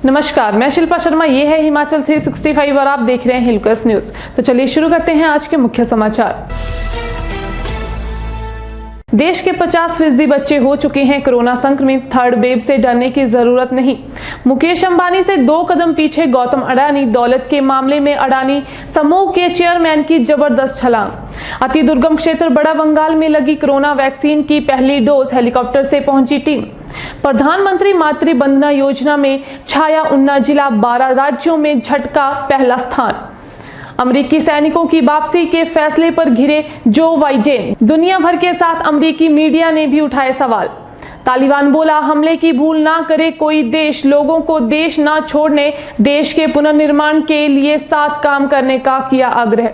नमस्कार, मैं शिल्पा शर्मा। ये है हिमाचल 365 और आप देख रहे हैं हिलकस न्यूज। तो चलिए शुरू करते हैं आज के मुख्य समाचार। देश के 50% बच्चे हो चुके हैं कोरोना संक्रमित, थर्ड वेव से डरने की जरूरत नहीं। मुकेश अंबानी से 2 कदम पीछे गौतम अडानी, दौलत के मामले में अडानी समूह के चेयरमैन की जबरदस्त छलांग। अति दुर्गम क्षेत्र बड़ा बंगाल में लगी कोरोना वैक्सीन की पहली डोज, हेलीकॉप्टर से पहुंची टीम। प्रधानमंत्री मातृ वंदना योजना में छाया ऊना जिला, 12 राज्यों में झटका पहला स्थान। अमेरिकी सैनिकों की वापसी के फैसले पर घिरे जो बाइडेन, दुनिया भर के साथ अमेरिकी मीडिया ने भी उठाए सवाल। तालिबान बोला, हमले की भूल ना करे कोई देश, लोगों को देश ना छोड़ने, देश के पुनर्निर्माण के लिए साथ काम करने का किया आग्रह।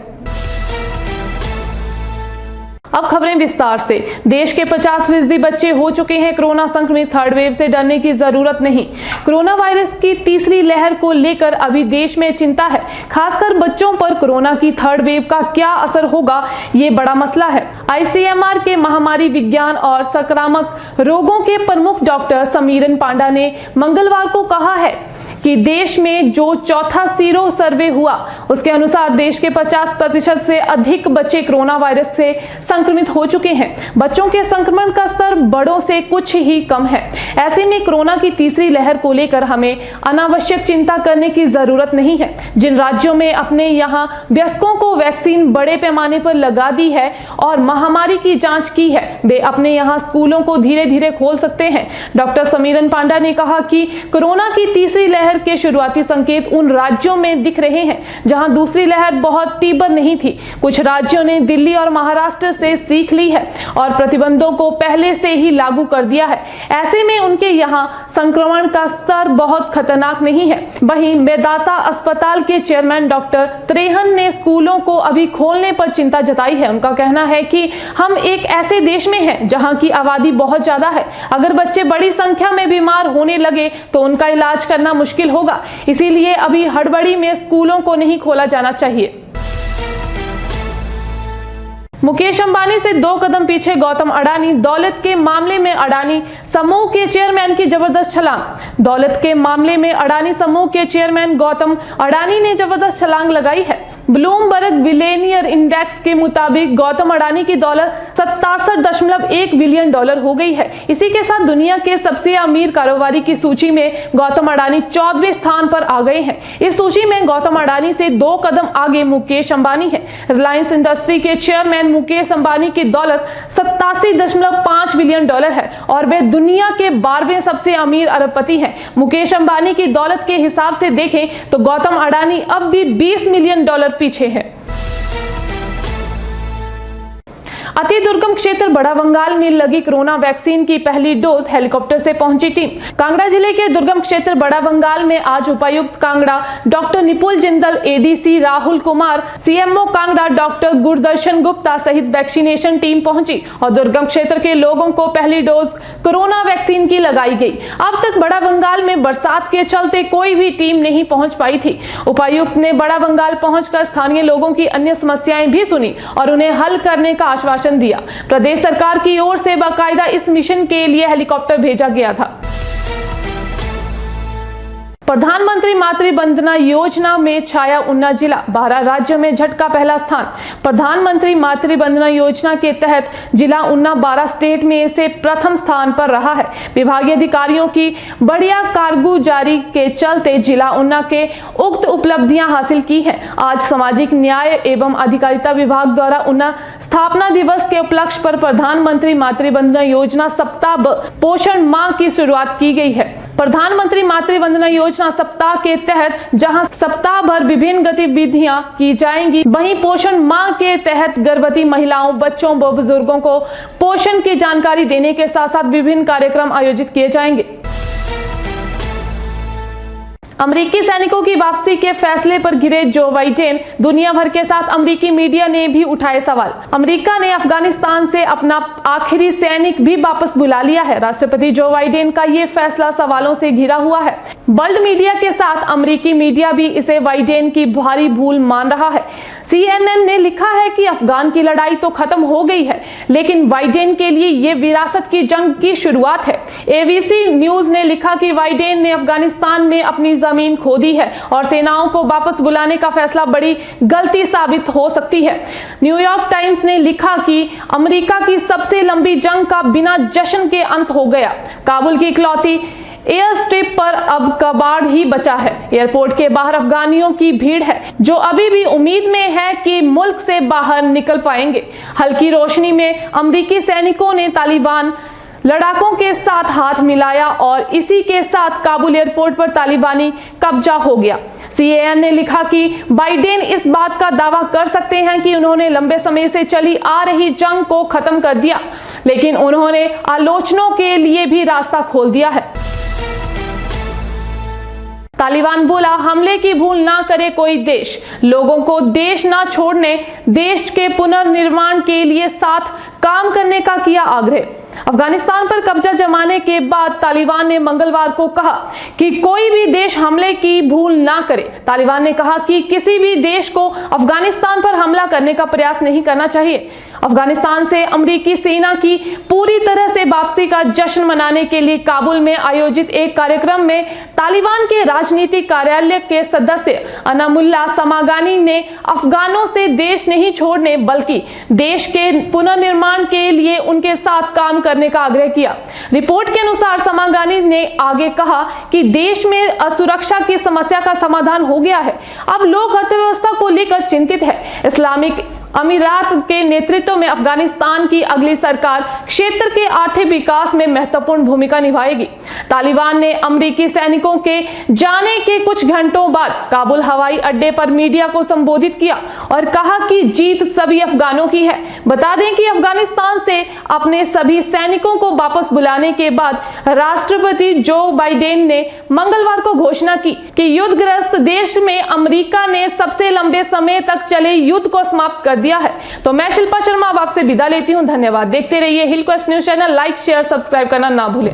अब खबरें विस्तार से। देश के 50% बच्चे हो चुके हैं कोरोना संक्रमित, थर्ड वेव से डरने की जरूरत नहीं। कोरोना वायरस की तीसरी लहर को लेकर अभी देश में चिंता है, खासकर बच्चों पर कोरोना की थर्ड वेव का क्या असर होगा, ये बड़ा मसला है। आईसीएमआर के महामारी विज्ञान और संक्रामक रोगों के प्रमुख डॉक्टर समीरन पांडा ने मंगलवार को कहा है कि देश में जो चौथा सीरो सर्वे हुआ उसके अनुसार देश के 50% से अधिक बच्चे कोरोना वायरस से संक्रमित हो चुके हैं। बच्चों के संक्रमण का स्तर बड़ों से कुछ ही कम है। ऐसे में कोरोना की तीसरी लहर को लेकर हमें अनावश्यक चिंता करने की जरूरत नहीं है। जिन राज्यों में अपने यहाँ वयस्कों को वैक्सीन बड़े पैमाने पर लगा दी है और महामारी की जांच की है, वे अपने यहाँ स्कूलों को धीरे धीरे खोल सकते हैं। डॉक्टर समीरन पांडा ने कहा कि कोरोना की तीसरी लहर के शुरुआती संकेत उन राज्यों में दिख रहे हैं जहां दूसरी लहर बहुत तीव्र नहीं थी। कुछ राज्यों ने दिल्ली और महाराष्ट्र से सीख ली है और प्रतिबंधों को पहले से ही लागू कर दिया है। ऐसे में उनके यहां संक्रमण का स्तर बहुत खतरनाक नहीं है। वहीं मेदांता अस्पताल के चेयरमैन डॉक्टर त्रेहन ने स्कूलों को अभी खोलने पर चिंता जताई है। उनका कहना है कि हम एक ऐसे देश में हैं जहां की आबादी बहुत ज्यादा है। अगर बच्चे बड़ी संख्या में बीमार होने लगे तो उनका इलाज करना मुश्किल होगा, इसीलिए अभी हड़बड़ी में स्कूलों को नहीं खोला जाना चाहिए। मुकेश अंबानी से 2 कदम पीछे गौतम अडानी, दौलत के मामले में अडानी समूह के चेयरमैन की जबरदस्त छलांग। दौलत के मामले में अडानी समूह के चेयरमैन गौतम अडानी ने जबरदस्त छलांग लगाई है। ब्लूमबर्ग बिलियनियर इंडेक्स के मुताबिक गौतम अडानी की दौलत 67.1 बिलियन डॉलर हो गई है। इसी के साथ दुनिया के सबसे अमीर कारोबारी की सूची में गौतम अडानी 14वें स्थान पर आ गए हैं। इस सूची में गौतम अडानी से 2 कदम आगे मुकेश अंबानी है। रिलायंस इंडस्ट्री के चेयरमैन मुकेश अंबानी की दौलत 87.5 बिलियन डॉलर है और वे दुनिया के 12वें सबसे अमीर अरबपति हैं। मुकेश अंबानी की दौलत के हिसाब से देखें तो गौतम अडानी अब भी 20 मिलियन डॉलर पीछे है। अति दुर्गम क्षेत्र बड़ा बंगाल में लगी कोरोना वैक्सीन की पहली डोज, हेलीकॉप्टर से पहुंची टीम। कांगड़ा जिले के दुर्गम क्षेत्र बड़ा बंगाल में आज उपायुक्त Kangra doctor nipple Jindal, ADC Rahul Kumar, CMO Kangra doctor Gurdarshan Gupta सहित वैक्सीनेशन टीम पहुंची और दुर्गम क्षेत्र के लोगों को पहली डोज कोरोना वैक्सीन की लगाई गई। अब तक बड़ा बंगाल में बरसात के चलते कोई भी टीम नहीं पहुंच पाई थी। उपायुक्त ने बड़ा बंगाल पहुंचकर स्थानीय लोगों की अन्य समस्याएं भी सुनी और उन्हें हल करने का आश्वासन दिया। प्रदेश सरकार की ओर से बाकायदा इस मिशन के लिए हेलीकॉप्टर भेजा गया था। प्रधानमंत्री मातृ वंदना योजना में छाया ऊना जिला, 12 राज्यों में झटका पहला स्थान। प्रधानमंत्री मातृ वंदना योजना के तहत जिला ऊना 12 स्टेट में से प्रथम स्थान पर रहा है। विभागीय अधिकारियों की बढ़िया कारगुजारी के चलते जिला ऊना के उक्त उपलब्धियां हासिल की हैं। आज सामाजिक न्याय एवं अधिकारिता विभाग द्वारा ऊना स्थापना दिवस के उपलक्ष्य पर प्रधानमंत्री मातृ वंदना योजना सप्ताह पोषण माह की शुरुआत की गई है। प्रधानमंत्री मातृ वंदना योजना सप्ताह के तहत जहां सप्ताह भर विभिन्न गतिविधियां की जाएंगी, वहीं पोषण माह के तहत गर्भवती महिलाओं, बच्चों व बुजुर्गों को पोषण की जानकारी देने के साथ साथ विभिन्न कार्यक्रम आयोजित किए जाएंगे। अमेरिकी सैनिकों की वापसी के फैसले पर घिरे जो बाइडेन, दुनिया भर के साथ अमेरिकी मीडिया ने भी उठाए सवाल। अमेरिका ने अफगानिस्तान से अपना आखिरी सैनिक भी वापस बुला लिया है। राष्ट्रपति जो बाइडेन का ये फैसला सवालों से घिरा हुआ है। वर्ल्ड मीडिया के साथ अमेरिकी मीडिया भी इसे बाइडेन की भारी भूल मान रहा है। CNN ने लिखा है कि अफगान की लड़ाई तो खत्म हो गई है, लेकिन बाइडेन के लिए ये विरासत की जंग की शुरुआत है। ABC न्यूज ने लिखा कि बाइडेन ने अफगानिस्तान में अपनी जमीन खो दी है और सेनाओं को वापस बुलाने का फैसला बड़ी गलती साबित हो सकती है। न्यूयॉर्क टाइम्स ने लिखा कि अमेरिका की सबसे लंबी जंग का बिना जश्न के अंत हो गया। काबुल की इकलौती एयर स्ट्रिप पर अब कबाड़ ही बचा है। एयरपोर्ट के बाहर अफगानियों की भीड़ है जो अभी भी उम्मीद में है कि मुल्क से बाहर निकल पाएंगे। हल्की रोशनी में अमेरिकी सैनिकों ने तालिबान लड़ाकों के साथ हाथ मिलाया और इसी के साथ काबुल एयरपोर्ट पर तालिबानी कब्जा हो गया। CNN ने लिखा कि बाइडेन इस बात का दावा कर सकते हैं कि उन्होंने लंबे समय से चली आ रही जंग को खत्म कर दिया, लेकिन उन्होंने आलोचनाओं के लिए भी रास्ता खोल दिया है। तालिबान बोला, हमले की भूल ना करे कोई देश, लोगों को देश ना छोड़ने, देश के पुनर्निर्माण के लिए साथ काम करने का किया आग्रह। अफगानिस्तान पर कब्जा जमाने के बाद तालिबान ने मंगलवार को कहा कि कोई भी देश हमले की भूल ना करे। तालिबान ने कहा कि किसी भी देश को अफगानिस्तान पर हमला करने का प्रयास नहीं करना चाहिए। अफगानिस्तान से अमेरिकी सेना की पूरी तरह से वापसी का जश्न मनाने के लिए काबुल में आयोजित एक कार्यक्रम में तालिबान के राजनीतिक कार्यालय के सदस्य अनामुल्लाह समागानी ने अफगानों से देश नहीं छोड़ने बल्कि देश के पुनर्निर्माण के लिए उनके साथ काम करने का आग्रह किया। रिपोर्ट के अनुसार समागानी ने आगे कहा कि देश में असुरक्षा की समस्या का समाधान हो गया है। अब लोग अर्थव्यवस्था को लेकर चिंतित है। इस्लामिक अमीरात के नेतृत्व में अफगानिस्तान की अगली सरकार क्षेत्र के आर्थिक विकास में महत्वपूर्ण भूमिका निभाएगी। तालिबान ने अमेरिकी सैनिकों के जाने के कुछ घंटों बाद काबुल हवाई अड्डे पर मीडिया को संबोधित किया और कहा कि जीत सभी अफगानों की है। बता दें कि अफगानिस्तान से अपने सभी सैनिकों को वापस बुलाने के बाद राष्ट्रपति जो बाइडेन ने मंगलवार को घोषणा की कि युद्धग्रस्त देश में अमेरिका ने सबसे लंबे समय तक चले युद्ध को समाप्त कर दिया है। तो मैं शिल्पा शर्मा अब आपसे विदा लेती हूं। धन्यवाद। देखते रहिए Hill Quest news channel. Like share subscribe करना ना भूलें।